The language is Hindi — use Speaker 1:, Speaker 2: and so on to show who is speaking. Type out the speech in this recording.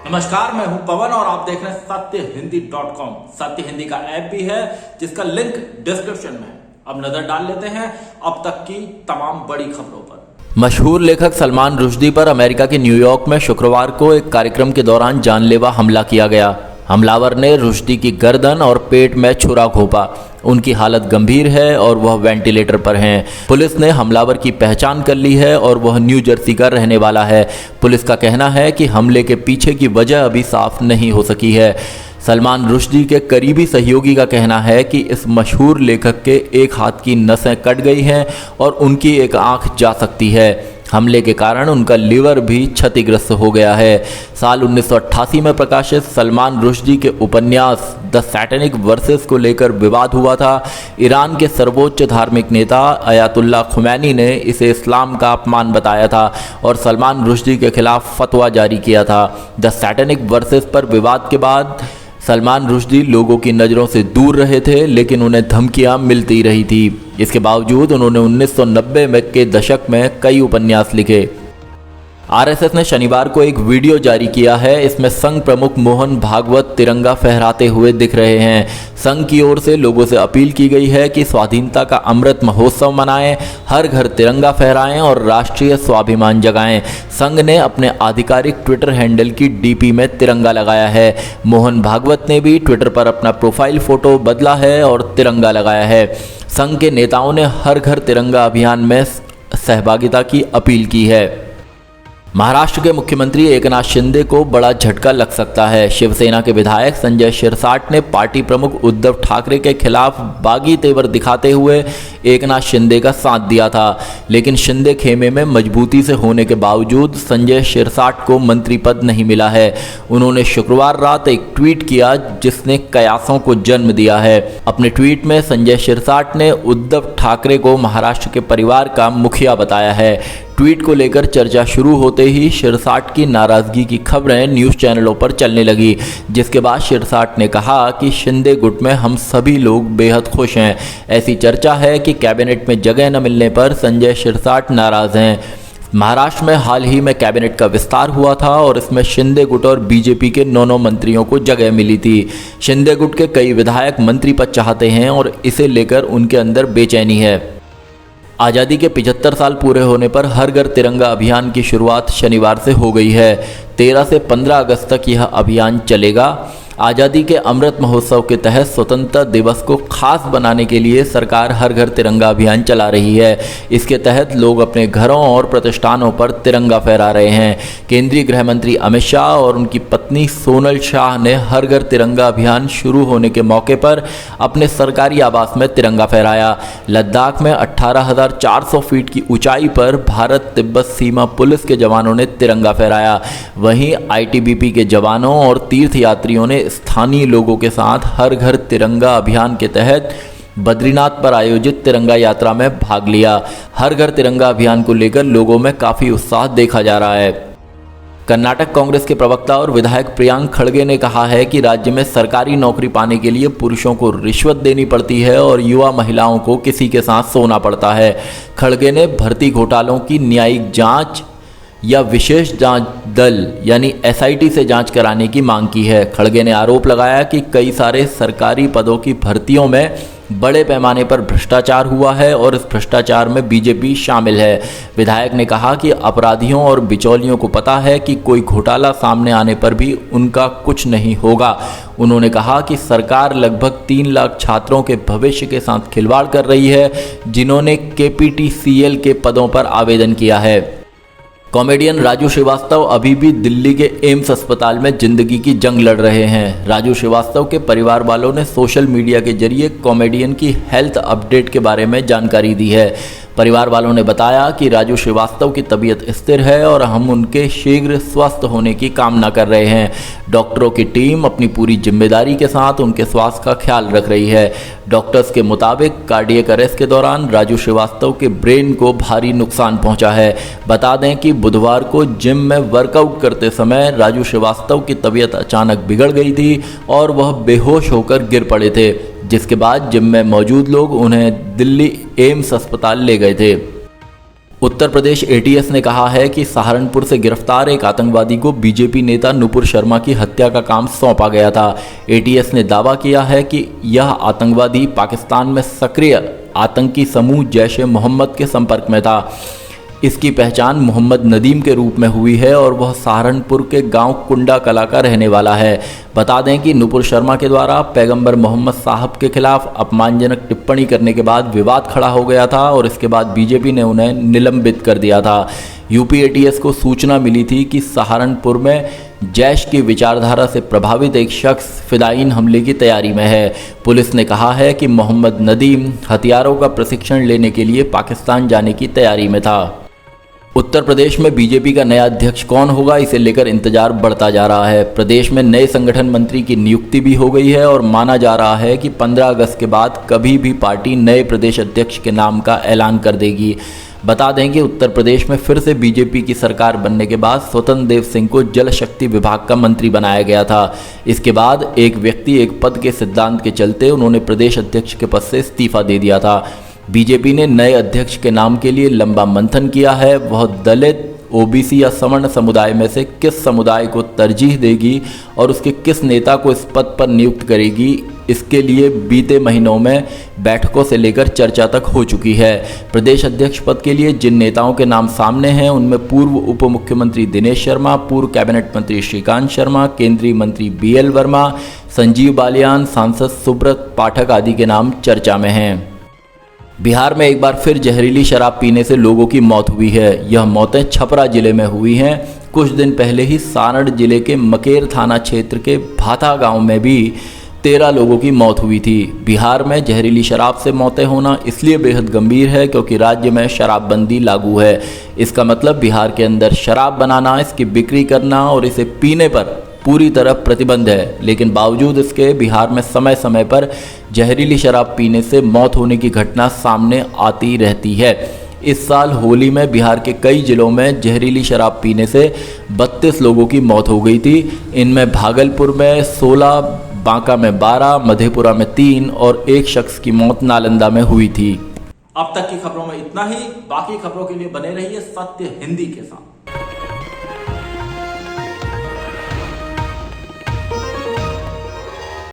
Speaker 1: नमस्कार, मैं हूं पवन और आप देख रहे हैं सत्यहिंदी.com। सत्य हिंदी का ऐप भी है जिसका लिंक डिस्क्रिप्शन में है। अब नजर डाल लेते हैं अब तक की तमाम बड़ी खबरों पर।
Speaker 2: मशहूर लेखक सलमान रुश्दी पर अमेरिका के न्यूयॉर्क में शुक्रवार को एक कार्यक्रम के दौरान जानलेवा हमला किया गया। हमलावर ने रुश्दी की गर्दन और पेट में छुरा घोंपा। उनकी हालत गंभीर है और वह वेंटिलेटर पर हैं। पुलिस ने हमलावर की पहचान कर ली है और वह न्यू जर्सी का रहने वाला है। पुलिस का कहना है कि हमले के पीछे की वजह अभी साफ नहीं हो सकी है। सलमान रुश्दी के करीबी सहयोगी का कहना है कि इस मशहूर लेखक के एक हाथ की नसें कट गई हैं और उनकी एक आंख जा सकती है। हमले के कारण उनका लिवर भी क्षतिग्रस्त हो गया है। साल 1988 में प्रकाशित सलमान रुश्दी के उपन्यास द सैटेनिक वर्सेस को लेकर विवाद हुआ था। ईरान के सर्वोच्च धार्मिक नेता अयातुल्ला खुमैनी ने इसे इस्लाम का अपमान बताया था और सलमान रुश्दी के खिलाफ फतवा जारी किया था। द सैटेनिक वर्सेस पर विवाद के बाद सलमान रुश्दी लोगों की नज़रों से दूर रहे थे, लेकिन उन्हें धमकियां मिलती रही थी। इसके बावजूद उन्होंने 1990 के दशक में कई उपन्यास लिखे। आरएसएस ने शनिवार को एक वीडियो जारी किया है। इसमें संघ प्रमुख मोहन भागवत तिरंगा फहराते हुए दिख रहे हैं। संघ की ओर से लोगों से अपील की गई है कि स्वाधीनता का अमृत महोत्सव मनाएं, हर घर तिरंगा फहराएं और राष्ट्रीय स्वाभिमान जगाएं। संघ ने अपने आधिकारिक ट्विटर हैंडल की डीपी में तिरंगा लगाया है। मोहन भागवत ने भी ट्विटर पर अपना प्रोफाइल फोटो बदला है और तिरंगा लगाया है। संघ के नेताओं ने हर घर तिरंगा अभियान में सहभागिता की अपील की है। महाराष्ट्र के मुख्यमंत्री एकनाथ शिंदे को बड़ा झटका लग सकता है। शिवसेना के विधायक संजय शिरसाट ने पार्टी प्रमुख उद्धव ठाकरे के खिलाफ बागी तेवर दिखाते हुए एकनाथ शिंदे का साथ दिया था, लेकिन शिंदे खेमे में मजबूती से होने के बावजूद संजय शिरसाट को मंत्री पद नहीं मिला है। उन्होंने शुक्रवार रात एक ट्वीट किया जिसने कयासों को जन्म दिया है। अपने ट्वीट में संजय शिरसाट ने उद्धव ठाकरे को महाराष्ट्र के परिवार का मुखिया बताया है। ट्वीट को लेकर चर्चा शुरू होते ही शिरसाट की नाराजगी की खबरें न्यूज़ चैनलों पर चलने लगी, जिसके बाद शिरसाट ने कहा कि शिंदे गुट में हम सभी लोग बेहद खुश हैं। ऐसी चर्चा है कि कैबिनेट में जगह न मिलने पर संजय शिरसाट नाराज हैं। महाराष्ट्र में हाल ही में कैबिनेट का विस्तार हुआ था और इसमें शिंदे गुट और बीजेपी के 9 मंत्रियों को जगह मिली थी। शिंदे गुट के कई विधायक मंत्री पद चाहते हैं और इसे लेकर उनके अंदर बेचैनी है। आज़ादी के 75 साल पूरे होने पर हर घर तिरंगा अभियान की शुरुआत शनिवार से हो गई है। 13 से 15 अगस्त तक यह अभियान चलेगा। आज़ादी के अमृत महोत्सव के तहत स्वतंत्रता दिवस को खास बनाने के लिए सरकार हर घर तिरंगा अभियान चला रही है। इसके तहत लोग अपने घरों और प्रतिष्ठानों पर तिरंगा फहरा रहे हैं। केंद्रीय गृह मंत्री अमित शाह और उनकी पत्नी सोनल शाह ने हर घर तिरंगा अभियान शुरू होने के मौके पर अपने सरकारी आवास में तिरंगा फहराया। लद्दाख में 18,400 फीट की ऊंचाई पर भारत तिब्बत सीमा पुलिस के जवानों ने तिरंगा फहराया। वहीं आईटीबीपी के जवानों और तीर्थयात्रियों ने स्थानीय लोगों के साथ हर घर तिरंगा अभियान के तहत बद्रीनाथ पर आयोजित तिरंगा यात्रा में भाग लिया। हर घर तिरंगा अभियान को लेकर लोगों में काफ़ी उत्साह देखा जा रहा है। कर्नाटक कांग्रेस के प्रवक्ता और विधायक प्रियांक खड़गे ने कहा है कि राज्य में सरकारी नौकरी पाने के लिए पुरुषों को रिश्वत देनी पड़ती है और युवा महिलाओं को किसी के साथ सोना पड़ता है। खड़गे ने भर्ती घोटालों की न्यायिक जांच या विशेष जांच दल यानी एसआईटी से जांच कराने की मांग की है। खड़गे ने आरोप लगाया कि कई सारे सरकारी पदों की भर्तियों में बड़े पैमाने पर भ्रष्टाचार हुआ है और इस भ्रष्टाचार में बीजेपी शामिल है। विधायक ने कहा कि अपराधियों और बिचौलियों को पता है कि कोई घोटाला सामने आने पर भी उनका कुछ नहीं होगा। उन्होंने कहा कि सरकार लगभग 3 लाख छात्रों के भविष्य के साथ खिलवाड़ कर रही है, जिन्होंने केपीटीसीएल के पदों पर आवेदन किया है। कॉमेडियन राजू श्रीवास्तव अभी भी दिल्ली के एम्स अस्पताल में जिंदगी की जंग लड़ रहे हैं। राजू श्रीवास्तव के परिवार वालों ने सोशल मीडिया के जरिए कॉमेडियन की हेल्थ अपडेट के बारे में जानकारी दी है। परिवार वालों ने बताया कि राजू श्रीवास्तव की तबीयत स्थिर है और हम उनके शीघ्र स्वस्थ होने की कामना कर रहे हैं। डॉक्टरों की टीम अपनी पूरी जिम्मेदारी के साथ उनके स्वास्थ्य का ख्याल रख रही है। डॉक्टर्स के मुताबिक कार्डियक अरेस्ट के दौरान राजू श्रीवास्तव के ब्रेन को भारी नुकसान पहुंचा है। बता दें कि बुधवार को जिम में वर्कआउट करते समय राजू श्रीवास्तव की तबीयत अचानक बिगड़ गई थी और वह बेहोश होकर गिर पड़े थे, जिसके बाद जिम में मौजूद लोग उन्हें दिल्ली एम्स अस्पताल ले गए थे। उत्तर प्रदेश एटीएस ने कहा है कि सहारनपुर से गिरफ्तार एक आतंकवादी को बीजेपी नेता नुपुर शर्मा की हत्या का काम सौंपा गया था। एटीएस ने दावा किया है कि यह आतंकवादी पाकिस्तान में सक्रिय आतंकी समूह जैश ए मोहम्मद के संपर्क में था। इसकी पहचान मोहम्मद नदीम के रूप में हुई है और वह सहारनपुर के गांव कुंडा कला का रहने वाला है। बता दें कि नुपुर शर्मा के द्वारा पैगंबर मोहम्मद साहब के खिलाफ अपमानजनक टिप्पणी करने के बाद विवाद खड़ा हो गया था और इसके बाद बीजेपी ने उन्हें निलंबित कर दिया था। यूपी एटीएस को सूचना मिली थी कि सहारनपुर में जैश की विचारधारा से प्रभावित एक शख्स फिदायीन हमले की तैयारी में है। पुलिस ने कहा है कि मोहम्मद नदीम हथियारों का प्रशिक्षण लेने के लिए पाकिस्तान जाने की तैयारी में था। उत्तर प्रदेश में बीजेपी का नया अध्यक्ष कौन होगा, इसे लेकर इंतजार बढ़ता जा रहा है। प्रदेश में नए संगठन मंत्री की नियुक्ति भी हो गई है और माना जा रहा है कि 15 अगस्त के बाद कभी भी पार्टी नए प्रदेश अध्यक्ष के नाम का ऐलान कर देगी। बता दें कि उत्तर प्रदेश में फिर से बीजेपी की सरकार बनने के बाद स्वतंत्र देव सिंह को जल शक्ति विभाग का मंत्री बनाया गया था। इसके बाद एक व्यक्ति एक पद के सिद्धांत के चलते उन्होंने प्रदेश अध्यक्ष के पद से इस्तीफा दे दिया था। बीजेपी ने नए अध्यक्ष के नाम के लिए लंबा मंथन किया है। वह दलित, ओबीसी या सवर्ण समुदाय में से किस समुदाय को तरजीह देगी और उसके किस नेता को इस पद पर नियुक्त करेगी, इसके लिए बीते महीनों में बैठकों से लेकर चर्चा तक हो चुकी है। प्रदेश अध्यक्ष पद के लिए जिन नेताओं के नाम सामने हैं उनमें पूर्व उप मुख्यमंत्री दिनेश शर्मा, पूर्व कैबिनेट मंत्री श्रीकांत शर्मा, केंद्रीय मंत्री बीएल वर्मा, संजीव बालियान, सांसद सुब्रत पाठक आदि के नाम चर्चा में हैं। बिहार में एक बार फिर जहरीली शराब पीने से लोगों की मौत हुई है। यह मौतें छपरा जिले में हुई हैं। कुछ दिन पहले ही सारण जिले के मकेर थाना क्षेत्र के भाथा गांव में भी 13 लोगों की मौत हुई थी। बिहार में जहरीली शराब से मौतें होना इसलिए बेहद गंभीर है क्योंकि राज्य में शराबबंदी लागू है। इसका मतलब बिहार के अंदर शराब बनाना, इसकी बिक्री करना और इसे पीने पर पूरी तरह प्रतिबंध है। लेकिन बावजूद इसके बिहार में समय समय पर जहरीली शराब पीने से मौत होने की घटना सामने आती रहती है। इस साल होली में बिहार के कई जिलों में जहरीली शराब पीने से 32 लोगों की मौत हो गई थी। इनमें भागलपुर में 16, बांका में 12, मधेपुरा में 3 और एक शख्स की मौत नालंदा में हुई थी।
Speaker 1: अब तक की खबरों में इतना ही। बाकी खबरों के लिए बने रहिए सत्य हिंदी के साथ।